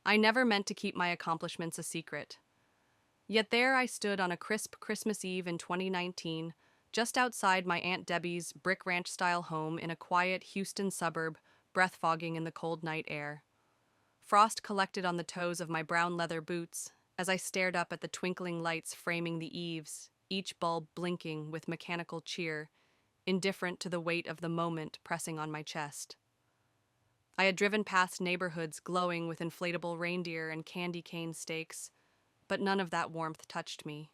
I never meant to keep my accomplishments a secret. Yet there I stood on a crisp Christmas Eve in 2019, just outside my Aunt Debbie's brick ranch-style home in a quiet Houston suburb, breath-fogging in the cold night air. Frost collected on the toes of my brown leather boots as I stared up at the twinkling lights framing the eaves, each bulb blinking with mechanical cheer, indifferent to the weight of the moment pressing on my chest. I had driven past neighborhoods glowing with inflatable reindeer and candy cane stakes, but none of that warmth touched me.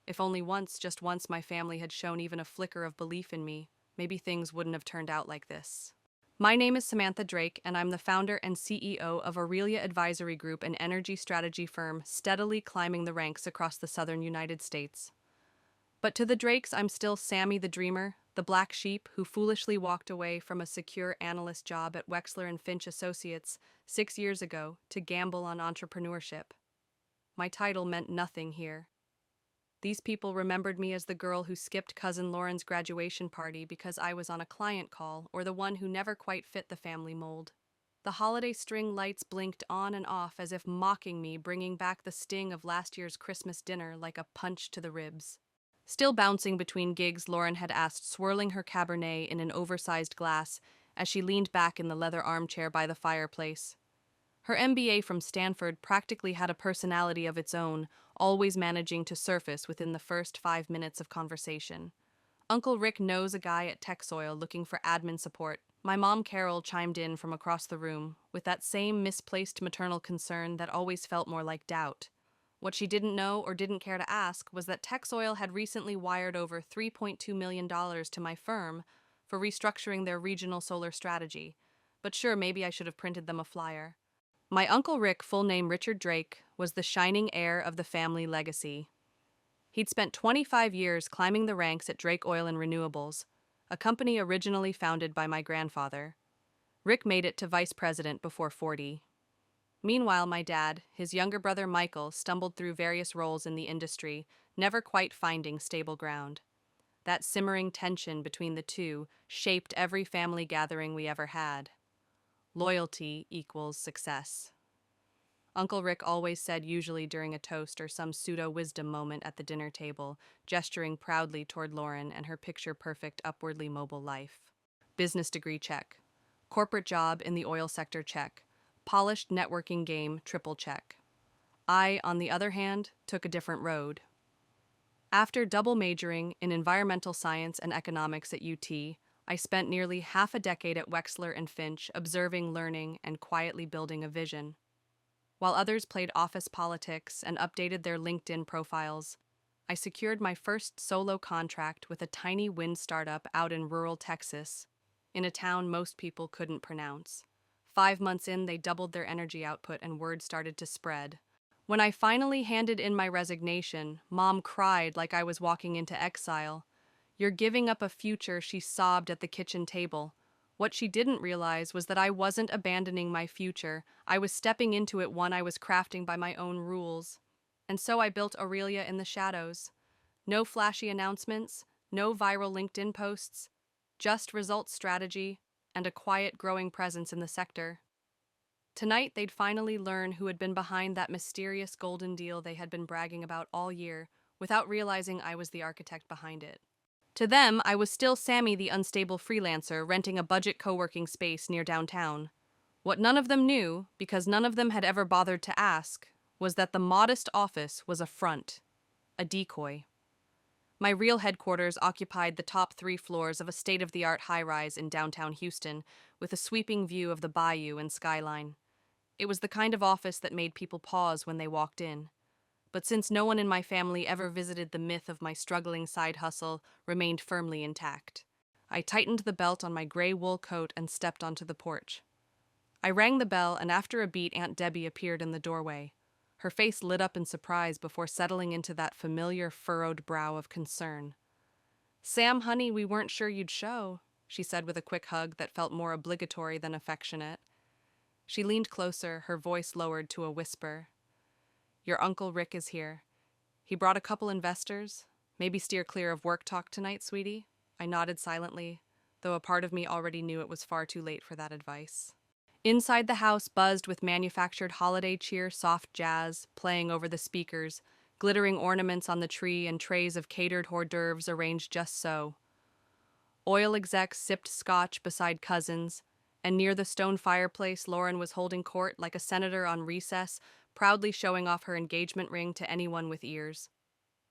If only once, just once, my family had shown even a flicker of belief in me, maybe things wouldn't have turned out like this. My name is Samantha Drake, and I'm the founder and CEO of Aurelia Advisory Group, an energy strategy firm steadily climbing the ranks across the southern United States. But to the Drakes, I'm still Sammy the Dreamer, the black sheep who foolishly walked away from a secure analyst job at Wexler and Finch Associates 6 years ago to gamble on entrepreneurship. My title meant nothing here. These people remembered me as the girl who skipped cousin Lauren's graduation party because I was on a client call, or the one who never quite fit the family mold. The holiday string lights blinked on and off as if mocking me, bringing back the sting of last year's Christmas dinner like a punch to the ribs. Still bouncing between gigs, Lauren had asked, swirling her Cabernet in an oversized glass as she leaned back in the leather armchair by the fireplace. Her MBA from Stanford practically had a personality of its own, always managing to surface within the first 5 minutes of conversation. Uncle Rick knows a guy at TechSoil looking for admin support. My mom Carol chimed in from across the room, with that same misplaced maternal concern that always felt more like doubt. What she didn't know or didn't care to ask was that TechSoil had recently wired over $3.2 million to my firm for restructuring their regional solar strategy. But sure, maybe I should have printed them a flyer. My Uncle Rick, full name Richard Drake, was the shining heir of the family legacy. He'd spent 25 years climbing the ranks at Drake Oil and Renewables, a company originally founded by my grandfather. Rick made it to vice president before 40. Meanwhile, my dad, his younger brother Michael, stumbled through various roles in the industry, never quite finding stable ground. That simmering tension between the two shaped every family gathering we ever had. Loyalty equals success. Uncle Rick always said, usually during a toast or some pseudo-wisdom moment at the dinner table, gesturing proudly toward Lauren and her picture-perfect, upwardly mobile life. Business degree check. Corporate job in the oil sector check. Polished networking game triple check. I, on the other hand, took a different road. After double majoring in environmental science and economics at UT, I spent nearly half a decade at Wexler and Finch observing, learning, and quietly building a vision. While others played office politics and updated their LinkedIn profiles, I secured my first solo contract with a tiny wind startup out in rural Texas, in a town most people couldn't pronounce. 5 months in, they doubled their energy output and word started to spread. When I finally handed in my resignation, Mom cried like I was walking into exile. "You're giving up a future," she sobbed at the kitchen table. What she didn't realize was that I wasn't abandoning my future. I was stepping into it, one I was crafting by my own rules. And so I built Aurelia in the shadows. No flashy announcements, no viral LinkedIn posts, just results strategy and a quiet growing presence in the sector. Tonight, they'd finally learn who had been behind that mysterious golden deal they had been bragging about all year, without realizing I was the architect behind it. To them, I was still Sammy the unstable freelancer renting a budget co-working space near downtown. What none of them knew, because none of them had ever bothered to ask, was that the modest office was a front, a decoy. My real headquarters occupied the top 3 floors of a state-of-the-art high-rise in downtown Houston, with a sweeping view of the bayou and skyline. It was the kind of office that made people pause when they walked in. But since no one in my family ever visited, the myth of my struggling side hustle remained firmly intact. I tightened the belt on my gray wool coat and stepped onto the porch. I rang the bell, and after a beat, Aunt Debbie appeared in the doorway. Her face lit up in surprise before settling into that familiar furrowed brow of concern. "Sam, honey, we weren't sure you'd show," she said with a quick hug that felt more obligatory than affectionate. She leaned closer, her voice lowered to a whisper. "Your Uncle Rick is here. He brought a couple investors. Maybe steer clear of work talk tonight, sweetie?" I nodded silently, though a part of me already knew it was far too late for that advice. Inside the house buzzed with manufactured holiday cheer soft jazz playing over the speakers, glittering ornaments on the tree and trays of catered hors d'oeuvres arranged just so. Oil execs sipped scotch beside cousins, and near the stone fireplace Lauren was holding court like a senator on recess, proudly showing off her engagement ring to anyone with ears.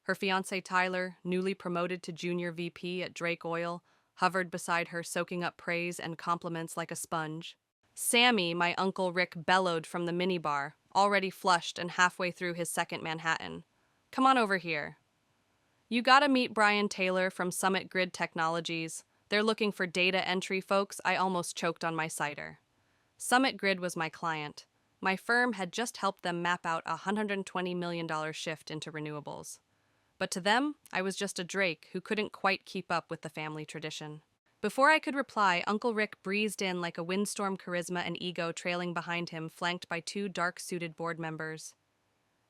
Her fiancé Tyler, newly promoted to junior VP at Drake Oil, hovered beside her soaking up praise and compliments like a sponge. Sammy, my Uncle Rick, bellowed from the minibar, already flushed and halfway through his second Manhattan. "Come on over here. You gotta meet Brian Taylor from Summit Grid Technologies. They're looking for data entry folks. I almost choked on my cider. Summit Grid was my client. My firm had just helped them map out a $120 million shift into renewables. But to them, I was just a Drake who couldn't quite keep up with the family tradition. Before I could reply, Uncle Rick breezed in like a windstorm, charisma and ego trailing behind him, flanked by two dark-suited board members.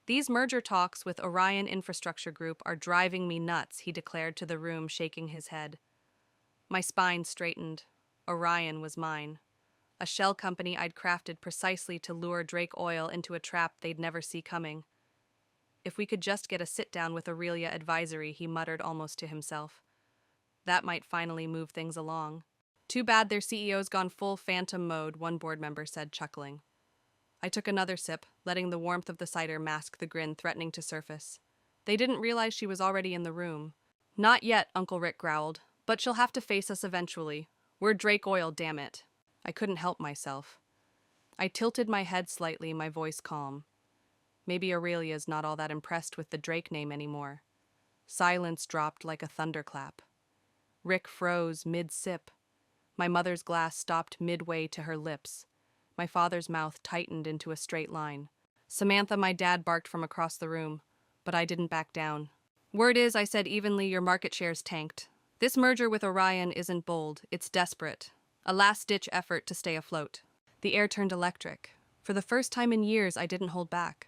"These merger talks with Orion Infrastructure Group are driving me nuts," he declared to the room, shaking his head. My spine straightened. Orion was mine. A shell company I'd crafted precisely to lure Drake Oil into a trap they'd never see coming. If we could just get a sit-down with Aurelia Advisory, he muttered almost to himself. That might finally move things along. "Too bad their CEO's gone full phantom mode," one board member said, chuckling. I took another sip, letting the warmth of the cider mask the grin threatening to surface. They didn't realize she was already in the room. "Not yet," Uncle Rick growled, "but she'll have to face us eventually. We're Drake Oil, damn it." I couldn't help myself. I tilted my head slightly, my voice calm. Maybe Aurelia's not all that impressed with the Drake name anymore. Silence dropped like a thunderclap. Rick froze mid-sip. My mother's glass stopped midway to her lips. My father's mouth tightened into a straight line. "Samantha," my dad barked from across the room, but I didn't back down. "Word is," I said evenly, "your market share's tanked. This merger with Orion isn't bold, it's desperate. A last-ditch effort to stay afloat." The air turned electric. For the first time in years, I didn't hold back.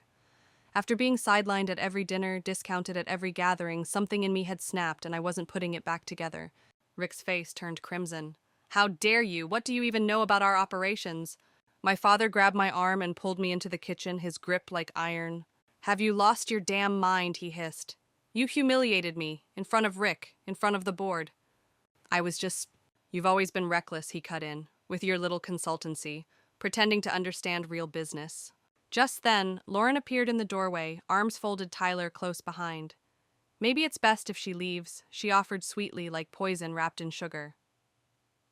After being sidelined at every dinner, discounted at every gathering, something in me had snapped and I wasn't putting it back together. Rick's face turned crimson. "How dare you? What do you even know about our operations?" My father grabbed my arm and pulled me into the kitchen, his grip like iron. "Have you lost your damn mind?" he hissed. "You humiliated me, in front of Rick, in front of the board." I was just... "You've always been reckless," he cut in, "with your little consultancy, pretending to understand real business." Just then, Lauren appeared in the doorway, arms folded, Tyler close behind. "Maybe it's best if she leaves," she offered sweetly, like poison wrapped in sugar.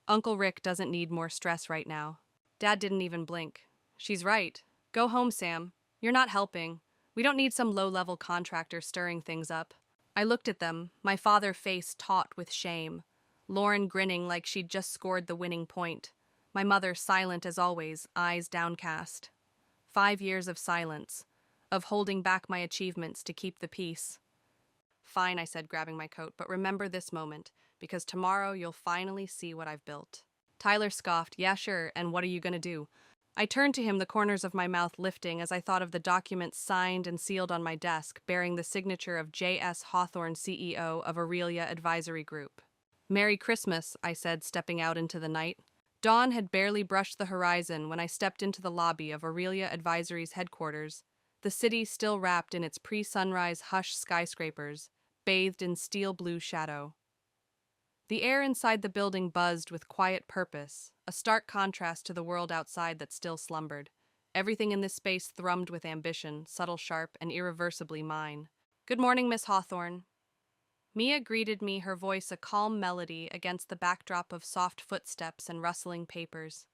"Uncle Rick doesn't need more stress right now." Dad didn't even blink. "She's right. Go home, Sam. You're not helping. We don't need some low-level contractor stirring things up." I looked at them, my father face taut with shame. Lauren grinning like she'd just scored the winning point. My mother silent as always, eyes downcast. 5 years of silence, of holding back my achievements to keep the peace. "Fine," I said, grabbing my coat, "but remember this moment, because tomorrow you'll finally see what I've built." Tyler scoffed. "Yeah, sure, and what are you gonna do?" I turned to him, the corners of my mouth lifting as I thought of the documents signed and sealed on my desk, bearing the signature of J.S. Hawthorne, CEO of Aurelia Advisory Group. "Merry Christmas," I said, stepping out into the night. Dawn had barely brushed the horizon when I stepped into the lobby of Aurelia Advisory's headquarters, the city still wrapped in its pre-sunrise hush skyscrapers, bathed in steel blue shadow. The air inside the building buzzed with quiet purpose, a stark contrast to the world outside that still slumbered. Everything in this space thrummed with ambition, subtle, sharp, and irreversibly mine. "Good morning, Miss Hawthorne." Mia greeted me, her voice a calm melody against the backdrop of soft footsteps and rustling papers.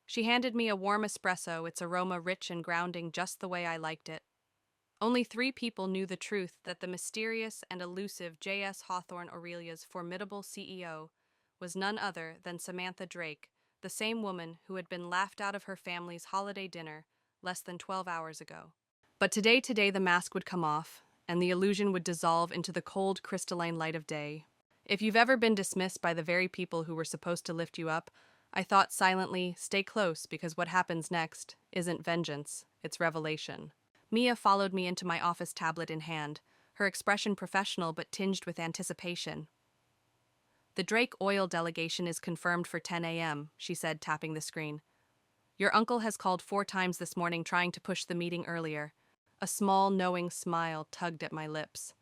She handed me a warm espresso, its aroma rich and grounding just the way I liked it. Only 3 people knew the truth that the mysterious and elusive J.S. Hawthorne, Aurelia's formidable CEO, was none other than Samantha Drake, the same woman who had been laughed out of her family's holiday dinner less than 12 hours ago. But today the mask would come off, and the illusion would dissolve into the cold, crystalline light of day. If you've ever been dismissed by the very people who were supposed to lift you up, I thought silently, stay close, because what happens next isn't vengeance, it's revelation. Mia followed me into my office, tablet in hand, her expression professional but tinged with anticipation. "The Drake Oil delegation is confirmed for 10 a.m., she said, tapping the screen. Your uncle has called 4 times this morning trying to push the meeting earlier. A small, knowing smile tugged at my lips.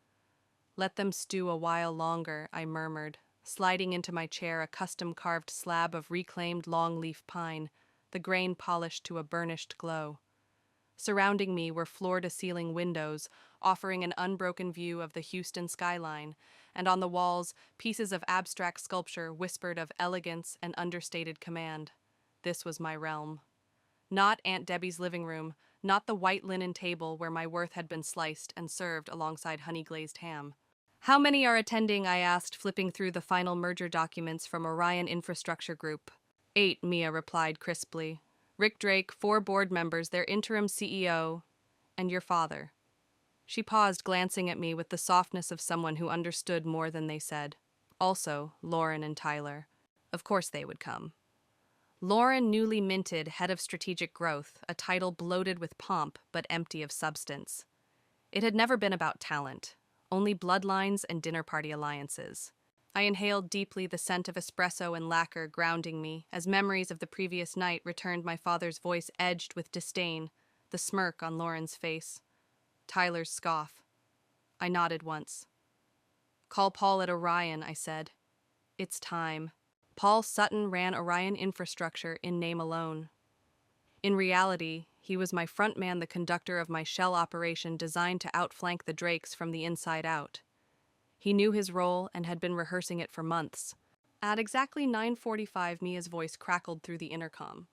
Let them stew a while longer, I murmured, sliding into my chair a custom-carved slab of reclaimed longleaf pine, the grain polished to a burnished glow. Surrounding me were floor-to-ceiling windows, offering an unbroken view of the Houston skyline, and on the walls, pieces of abstract sculpture whispered of elegance and understated command. This was my realm. Not Aunt Debbie's living room, not the white linen table where my worth had been sliced and served alongside honey-glazed ham. How many are attending? I asked, flipping through the final merger documents from Orion Infrastructure Group. 8, Mia replied crisply. Rick Drake, 4 board members, their interim CEO, and your father. She paused, glancing at me with the softness of someone who understood more than they said. Also, Lauren and Tyler. Of course they would come. Lauren, newly minted head of strategic growth, a title bloated with pomp but empty of substance. It had never been about talent, only bloodlines and dinner party alliances. I inhaled deeply the scent of espresso and lacquer grounding me as memories of the previous night returned, my father's voice edged with disdain, the smirk on Lauren's face. Tyler's scoff. I nodded once. Call Paul at Orion, I said. It's time. Paul Sutton ran Orion Infrastructure in name alone. In reality, he was my front man, the conductor of my shell operation designed to outflank the Drakes from the inside out. He knew his role and had been rehearsing it for months. At exactly 9:45, Mia's voice crackled through the intercom.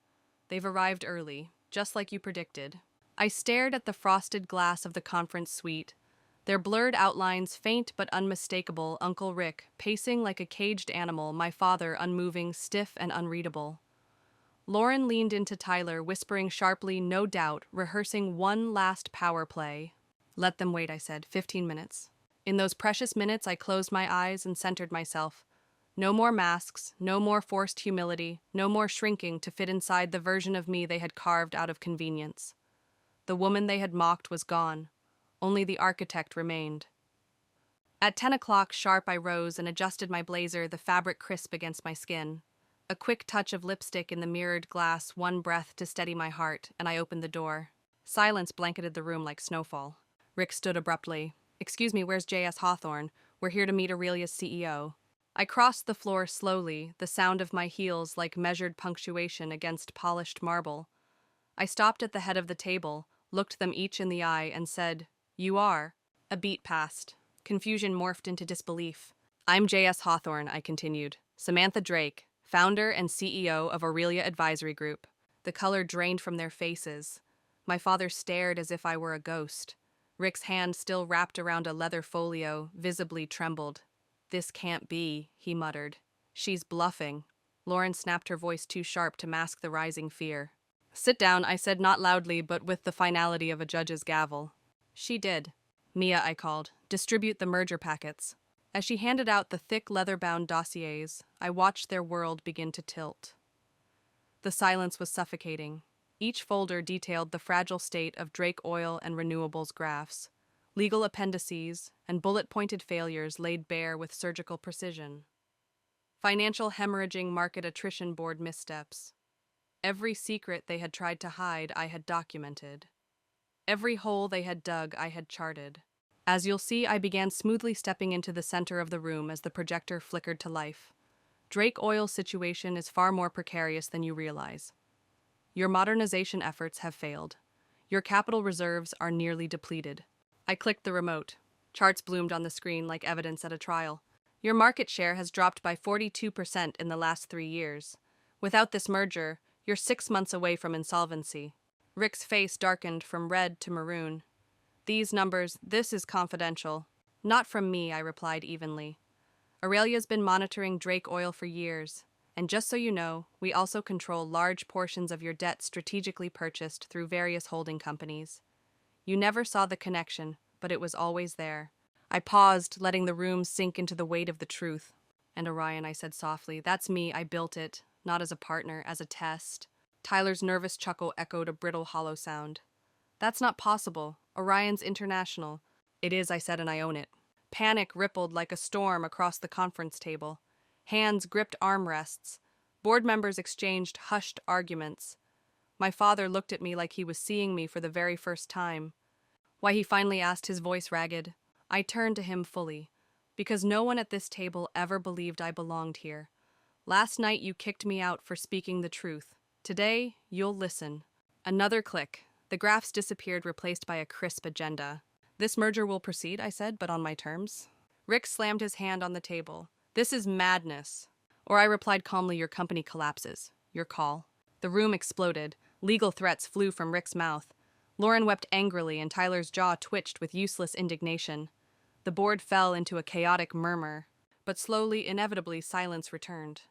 They've arrived early, just like you predicted. I stared at the frosted glass of the conference suite, their blurred outlines faint but unmistakable, Uncle Rick pacing like a caged animal, my father unmoving, stiff and unreadable. Lauren leaned into Tyler, whispering sharply, no doubt, rehearsing one last power play. Let them wait, I said. 15 minutes. In those precious minutes, I closed my eyes and centered myself. No more masks, no more forced humility, no more shrinking to fit inside the version of me they had carved out of convenience. The woman they had mocked was gone. Only the architect remained. At 10 o'clock sharp, I rose and adjusted my blazer, the fabric crisp against my skin. A quick touch of lipstick in the mirrored glass, one breath to steady my heart, and I opened the door. Silence blanketed the room like snowfall. Rick stood abruptly. Excuse me, where's J.S. Hawthorne? We're here to meet Aurelia's CEO. I crossed the floor slowly, the sound of my heels like measured punctuation against polished marble. I stopped at the head of the table, looked them each in the eye, and said, You are. A beat passed. Confusion morphed into disbelief. I'm J.S. Hawthorne, I continued. Samantha Drake, founder and CEO of Aurelia Advisory Group. The color drained from their faces. My father stared as if I were a ghost. Rick's hand, still wrapped around a leather folio, visibly trembled. This can't be, he muttered. She's bluffing. Lauren snapped, her voice too sharp to mask the rising fear. Sit down, I said, not loudly, but with the finality of a judge's gavel. She did. Mia, I called. Distribute the merger packets. As she handed out the thick leather-bound dossiers, I watched their world begin to tilt. The silence was suffocating. Each folder detailed the fragile state of Drake Oil and Renewables graphs. Legal appendices and bullet-pointed failures laid bare with surgical precision. Financial hemorrhaging, market attrition board missteps. Every secret they had tried to hide, I had documented. Every hole they had dug, I had charted. As you'll see, I began smoothly stepping into the center of the room as the projector flickered to life. Drake Oil's situation is far more precarious than you realize. Your modernization efforts have failed. Your capital reserves are nearly depleted. I clicked the remote. Charts bloomed on the screen like evidence at a trial. Your market share has dropped by 42% in the last 3 years. Without this merger, you're 6 months away from insolvency. Rick's face darkened from red to maroon. These numbers, this is confidential. Not from me, I replied evenly. Aurelia's been monitoring Drake Oil for years. And just so you know, we also control large portions of your debt strategically purchased through various holding companies. You never saw the connection, but it was always there. I paused, letting the room sink into the weight of the truth. And Orion, I said softly, that's me, I built it. Not as a partner, as a test. Tyler's nervous chuckle echoed a brittle, hollow sound. That's not possible. Orion's international. It is, I said, and I own it. Panic rippled like a storm across the conference table. Hands gripped armrests. Board members exchanged hushed arguments. My father looked at me like he was seeing me for the very first time. Why, he finally asked, his voice ragged. I turned to him fully, because no one at this table ever believed I belonged here. Last night you kicked me out for speaking the truth. Today, you'll listen. Another click. The graphs disappeared, replaced by a crisp agenda. This merger will proceed, I said, but on my terms. Rick slammed his hand on the table. This is madness. Or I replied calmly, your company collapses. Your call. The room exploded. Legal threats flew from Rick's mouth. Lauren wept angrily and Tyler's jaw twitched with useless indignation. The board fell into a chaotic murmur, but slowly, inevitably, silence returned.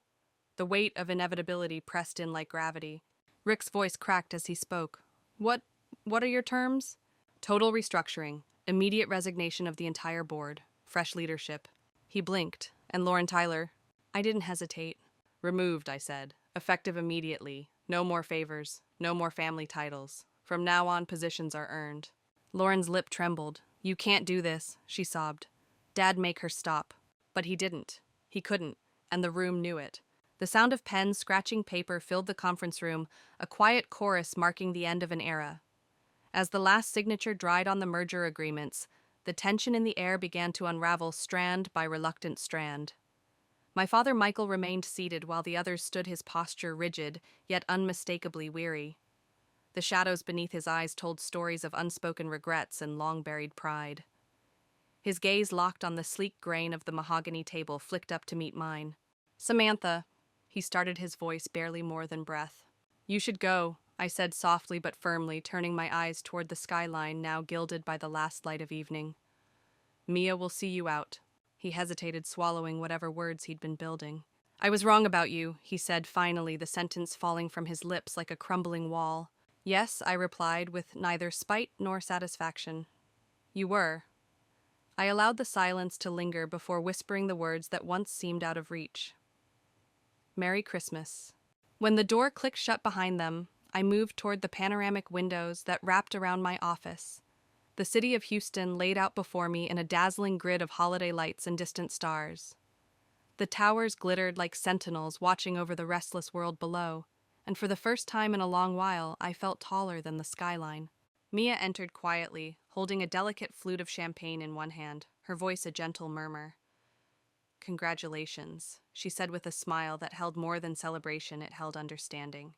The weight of inevitability pressed in like gravity. Rick's voice cracked as he spoke. What are your terms? Total restructuring, immediate resignation of the entire board, fresh leadership. He blinked, and Lauren Tyler. I didn't hesitate. Removed, I said, effective immediately. No more favors, no more family titles. From now on, positions are earned. Lauren's lip trembled. You can't do this, she sobbed. Dad make her stop. But he didn't. He couldn't, and the room knew it. The sound of pens scratching paper filled the conference room, a quiet chorus marking the end of an era. As the last signature dried on the merger agreements, the tension in the air began to unravel strand by reluctant strand. My father Michael remained seated while the others stood, his posture rigid, yet unmistakably weary. The shadows beneath his eyes told stories of unspoken regrets and long-buried pride. His gaze locked on the sleek grain of the mahogany table, flicked up to meet mine. Samantha, he started, his voice barely more than breath. You should go, I said softly but firmly, turning my eyes toward the skyline now gilded by the last light of evening. Mia will see you out. He hesitated, swallowing whatever words he'd been building. I was wrong about you, he said finally, the sentence falling from his lips like a crumbling wall. Yes, I replied, with neither spite nor satisfaction. You were. I allowed the silence to linger before whispering the words that once seemed out of reach. Merry Christmas. When the door clicked shut behind them, I moved toward the panoramic windows that wrapped around my office. The city of Houston laid out before me in a dazzling grid of holiday lights and distant stars. The towers glittered like sentinels watching over the restless world below, and for the first time in a long while, I felt taller than the skyline. Mia entered quietly, holding a delicate flute of champagne in one hand, her voice a gentle murmur. Congratulations, she said with a smile that held more than celebration, it held understanding.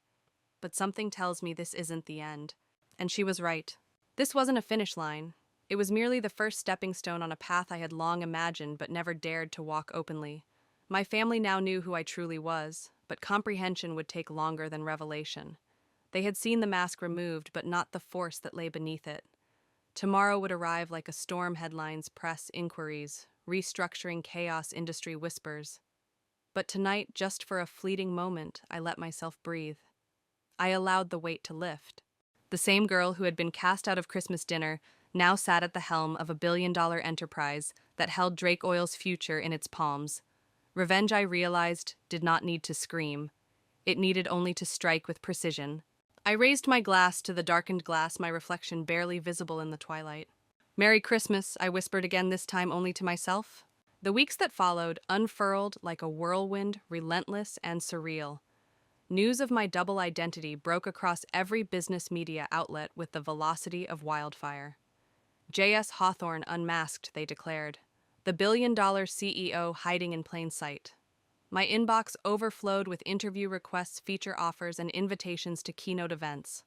But something tells me this isn't the end. And she was right. This wasn't a finish line. It was merely the first stepping stone on a path I had long imagined but never dared to walk openly. My family now knew who I truly was, but comprehension would take longer than revelation. They had seen the mask removed, but not the force that lay beneath it. Tomorrow would arrive like a storm, headlines, press, inquiries, restructuring chaos, industry whispers. But tonight, just for a fleeting moment, I let myself breathe. I allowed the weight to lift. The same girl who had been cast out of Christmas dinner now sat at the helm of a billion-dollar enterprise that held Drake Oil's future in its palms. Revenge, I realized, did not need to scream. It needed only to strike with precision. I raised my glass to the darkened glass, my reflection barely visible in the twilight. Merry Christmas, I whispered again, this time only to myself. The weeks that followed unfurled like a whirlwind, relentless and surreal. News of my double identity broke across every business media outlet with the velocity of wildfire. J.S. Hawthorne unmasked, they declared. The billion-dollar CEO hiding in plain sight. My inbox overflowed with interview requests, feature offers, and invitations to keynote events.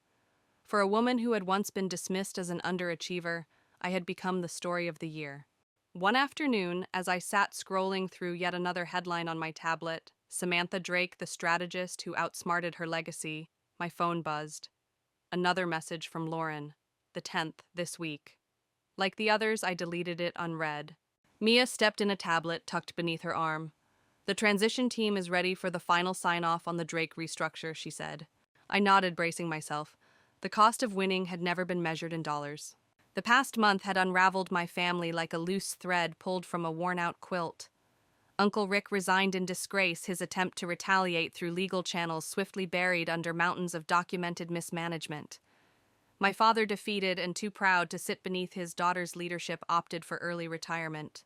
For a woman who had once been dismissed as an underachiever, I had become the story of the year. One afternoon, as I sat scrolling through yet another headline on my tablet, Samantha Drake, the strategist who outsmarted her legacy, my phone buzzed. Another message from Lauren, the 10th, this week. Like the others, I deleted it unread. Mia stepped in, a tablet tucked beneath her arm. The transition team is ready for the final sign-off on the Drake restructure, she said. I nodded, bracing myself. The cost of winning had never been measured in dollars. The past month had unraveled my family like a loose thread pulled from a worn-out quilt. Uncle Rick resigned in disgrace, his attempt to retaliate through legal channels swiftly buried under mountains of documented mismanagement. My father, defeated and too proud to sit beneath his daughter's leadership, opted for early retirement.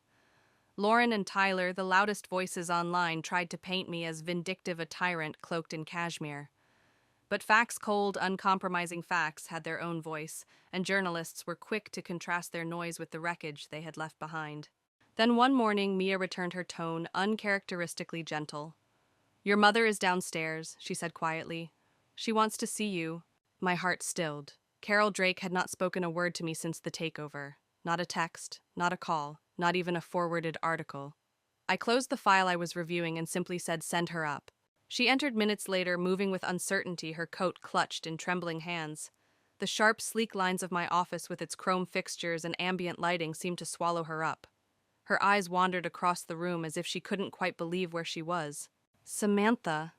Lauren and Tyler, the loudest voices online, tried to paint me as vindictive, a tyrant cloaked in cashmere. But facts, cold, uncompromising facts, had their own voice, and journalists were quick to contrast their noise with the wreckage they had left behind. Then one morning, Mia returned her tone uncharacteristically gentle. "Your mother is downstairs," she said quietly. "She wants to see you." My heart stilled. Carol Drake had not spoken a word to me since the takeover. Not a text, not a call, not even a forwarded article. I closed the file I was reviewing and simply said, "Send her up." She entered minutes later, moving with uncertainty, her coat clutched in trembling hands. The sharp, sleek lines of my office with its chrome fixtures and ambient lighting seemed to swallow her up. Her eyes wandered across the room as if she couldn't quite believe where she was. "Samantha,"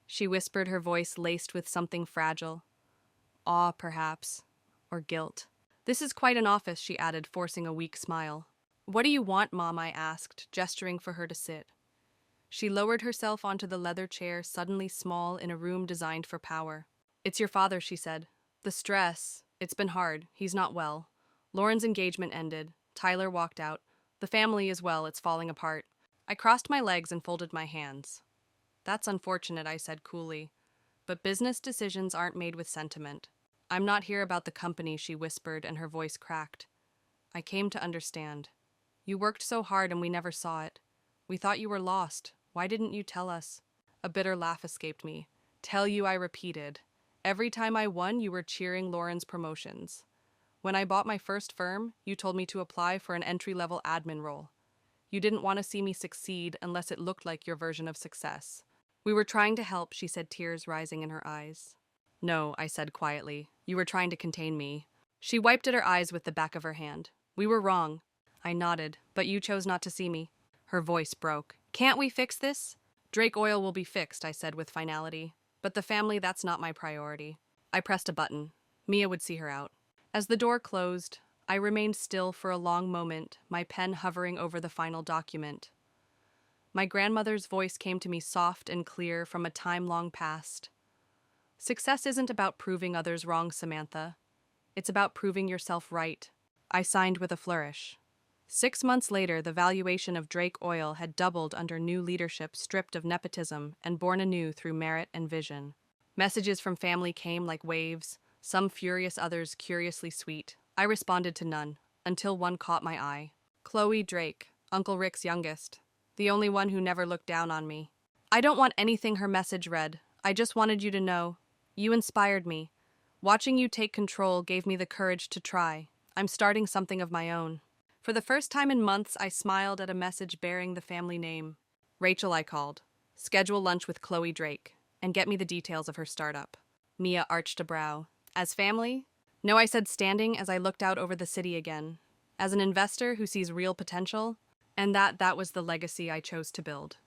she whispered, her voice laced with something fragile. Awe, perhaps, or guilt. "This is quite an office," she added, forcing a weak smile. "What do you want, Mom?" I asked, gesturing for her to sit. She lowered herself onto the leather chair, suddenly small in a room designed for power. "It's your father," she said. "The stress. It's been hard. He's not well. Lauren's engagement ended. Tyler walked out. The family as well, it's falling apart." I crossed my legs and folded my hands. "That's unfortunate," I said coolly. "But business decisions aren't made with sentiment. I'm not here about the company," she whispered, and her voice cracked. "I came to understand. You worked so hard and we never saw it. We thought you were lost. Why didn't you tell us?" A bitter laugh escaped me. "Tell you," I repeated. "Every time I won, you were cheering Lauren's promotions. When I bought my first firm, you told me to apply for an entry-level admin role. You didn't want to see me succeed unless it looked like your version of success." "We were trying to help," she said, tears rising in her eyes. "No," I said quietly. "You were trying to contain me." She wiped at her eyes with the back of her hand. "We were wrong." I nodded, "But you chose not to see me." Her voice broke. "Can't we fix this?" "Drake Oil will be fixed," I said with finality. "But the family, that's not my priority." I pressed a button. Mia would see her out. As the door closed, I remained still for a long moment, my pen hovering over the final document. My grandmother's voice came to me soft and clear from a time long past. "Success isn't about proving others wrong, Samantha. It's about proving yourself right." I signed with a flourish. 6 months later, the valuation of Drake Oil had doubled under new leadership stripped of nepotism and born anew through merit and vision. Messages from family came like waves, some furious, others curiously sweet. I responded to none, until one caught my eye. Chloe Drake, Uncle Rick's youngest, the only one who never looked down on me. "I don't want anything," her message read. "I just wanted you to know. You inspired me. Watching you take control gave me the courage to try. I'm starting something of my own." For the first time in months, I smiled at a message bearing the family name. "Rachel," I called. "Schedule lunch with Chloe Drake, and get me the details of her startup." Mia arched a brow. "As family?" "No," I said, standing as I looked out over the city again. "As an investor who sees real potential." And that was the legacy I chose to build.